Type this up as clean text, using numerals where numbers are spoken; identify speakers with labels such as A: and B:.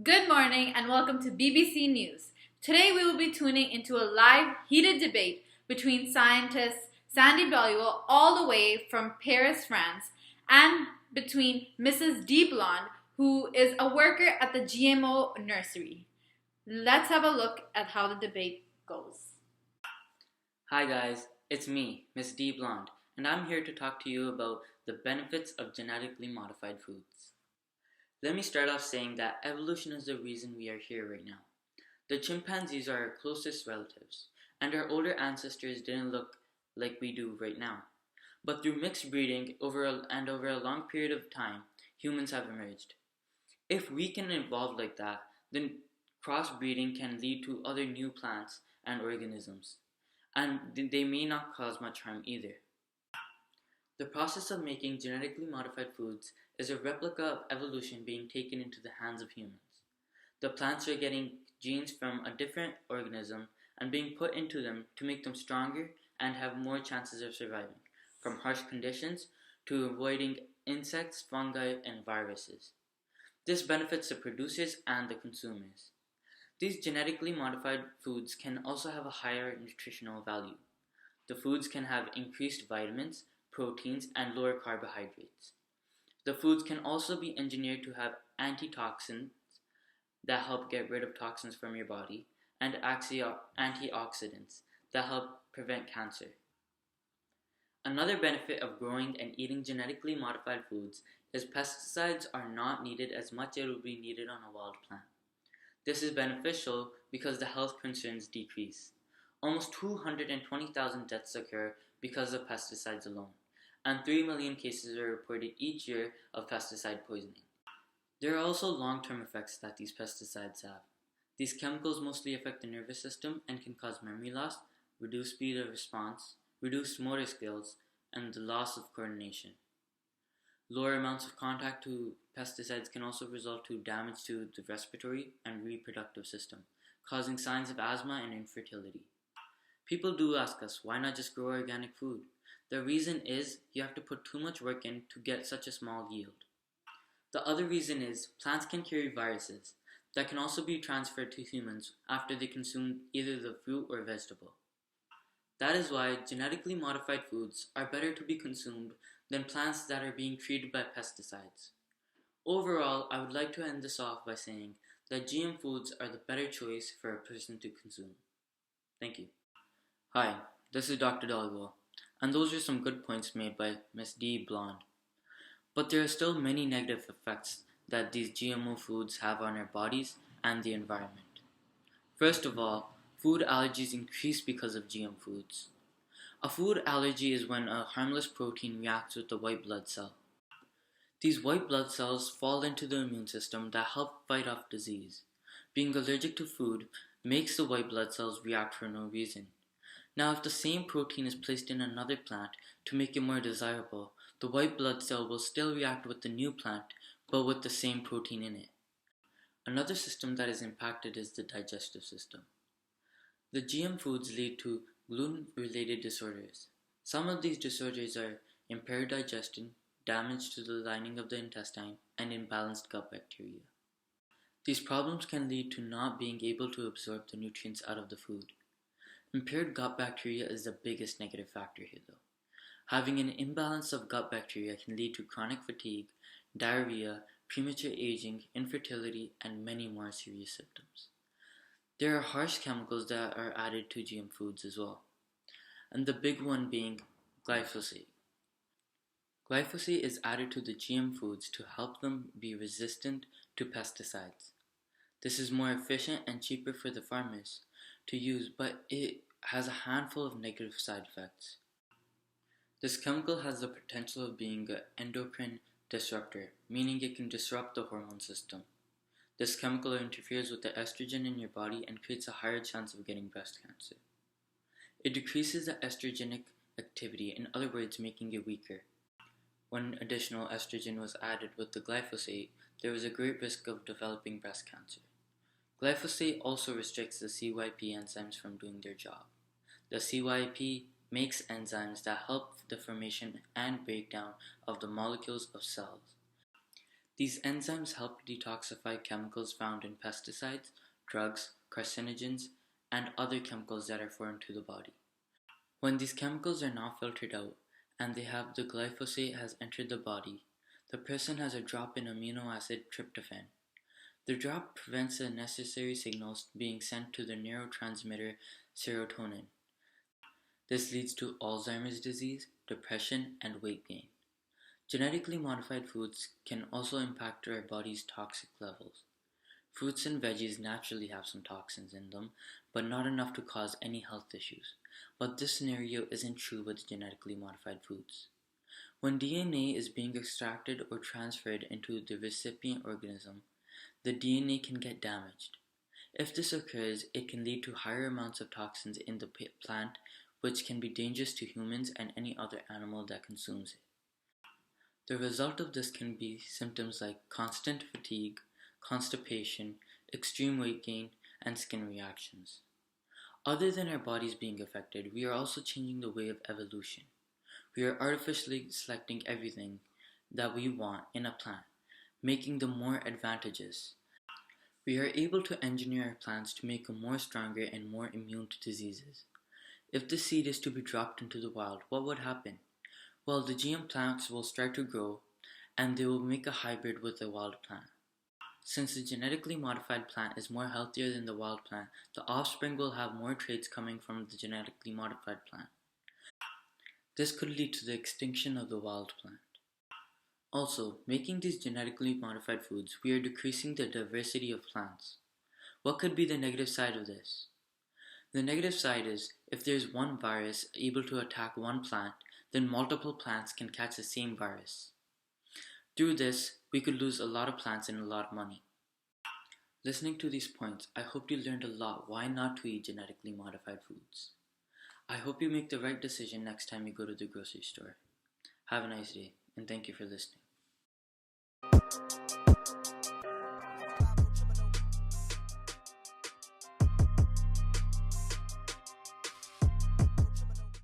A: Good morning and welcome to BBC News. Today we will be tuning into a live, heated debate between scientists Sandy Beliveau, all the way from Paris, France, and between Mrs. D. Blonde, who is a worker at the GMO nursery. Let's have a look at how the debate goes.
B: Hi guys, it's me, Miss D Blonde, and I'm here to talk to you about the benefits of genetically modified foods. Let me start off saying that evolution is the reason we are here right now. The chimpanzees are our closest relatives, and our older ancestors didn't look like we do right now. But through mixed breeding over a long period of time, humans have emerged. If we can evolve like that, then crossbreeding can lead to other new plants and organisms, and they may not cause much harm either. The process of making genetically modified foods is a replica of evolution being taken into the hands of humans. The plants are getting genes from a different organism and being put into them to make them stronger and have more chances of surviving, from harsh conditions to avoiding insects, fungi, and viruses. This benefits the producers and the consumers. These genetically modified foods can also have a higher nutritional value. The foods can have increased vitamins, proteins, and lower carbohydrates. The foods can also be engineered to have antitoxins that help get rid of toxins from your body and antioxidants that help prevent cancer. Another benefit of growing and eating genetically modified foods is pesticides are not needed as much as would be needed on a wild plant. This is beneficial because the health concerns decrease. Almost 220,000 deaths occur because of pesticides alone, and 3 million cases are reported each year of pesticide poisoning. There are also long-term effects that these pesticides have. These chemicals mostly affect the nervous system and can cause memory loss, reduced speed of response, reduced motor skills, and the loss of coordination. Lower amounts of contact to pesticides can also result to damage to the respiratory and reproductive system, causing signs of asthma and infertility. People do ask us, why not just grow organic food? The reason is you have to put too much work in to get such a small yield. The other reason is plants can carry viruses that can also be transferred to humans after they consume either the fruit or vegetable. That is why genetically modified foods are better to be consumed than plants that are being treated by pesticides. Overall, I would like to end this off by saying that GM foods are the better choice for a person to consume. Thank you. Hi, this is Dr. Dalgo, and those are some good points made by Ms. D. Blonde. But there are still many negative effects that these GMO foods have on our bodies and the environment. First of all, food allergies increase because of GM foods. A food allergy is when a harmless protein reacts with the white blood cell. These white blood cells fall into the immune system that help fight off disease. Being allergic to food makes the white blood cells react for no reason. Now, if the same protein is placed in another plant to make it more desirable, the white blood cell will still react with the new plant, but with the same protein in it. Another system that is impacted is the digestive system. The GM foods lead to gluten-related disorders. Some of these disorders are impaired digestion, damage to the lining of the intestine, and imbalanced gut bacteria. These problems can lead to not being able to absorb the nutrients out of the food. Impaired gut bacteria is the biggest negative factor here though. Having an imbalance of gut bacteria can lead to chronic fatigue, diarrhea, premature aging, infertility, and many more serious symptoms. There are harsh chemicals that are added to GM foods as well, and the big one being glyphosate. Glyphosate is added to the GM foods to help them be resistant to pesticides. This is more efficient and cheaper for the farmers to use, but it has a handful of negative side effects. This chemical has the potential of being an endocrine disruptor, meaning it can disrupt the hormone system. This chemical interferes with the estrogen in your body and creates a higher chance of getting breast cancer. It decreases the estrogenic activity, in other words, making it weaker. When additional estrogen was added with the glyphosate, there was a great risk of developing breast cancer. Glyphosate also restricts the CYP enzymes from doing their job. The CYP makes enzymes that help the formation and breakdown of the molecules of cells. These enzymes help detoxify chemicals found in pesticides, drugs, carcinogens, and other chemicals that are foreign to the body. When these chemicals are now filtered out and the glyphosate has entered the body, the person has a drop in amino acid tryptophan. The drop prevents the necessary signals being sent to the neurotransmitter serotonin. This leads to Alzheimer's disease, depression, and weight gain. Genetically modified foods can also impact our body's toxic levels. Fruits and veggies naturally have some toxins in them, but not enough to cause any health issues. But this scenario isn't true with genetically modified foods. When DNA is being extracted or transferred into the recipient organism, the DNA can get damaged. If this occurs, it can lead to higher amounts of toxins in the plant, which can be dangerous to humans and any other animal that consumes it. The result of this can be symptoms like constant fatigue, constipation, extreme weight gain, and skin reactions. Other than our bodies being affected, we are also changing the way of evolution. We are artificially selecting everything that we want in a plant, making them more advantageous. We are able to engineer our plants to make them more stronger and more immune to diseases. If the seed is to be dropped into the wild, what would happen? Well, the GM plants will start to grow and they will make a hybrid with the wild plant. Since the genetically modified plant is more healthier than the wild plant, the offspring will have more traits coming from the genetically modified plant. This could lead to the extinction of the wild plant. Also, making these genetically modified foods, we are decreasing the diversity of plants. What could be the negative side of this? The negative side is, if there is one virus able to attack one plant, then multiple plants can catch the same virus. Through this, we could lose a lot of plants and a lot of money. Listening to these points, I hope you learned a lot why not to eat genetically modified foods. I hope you make the right decision next time you go to the grocery store. Have a nice day, and thank you for listening.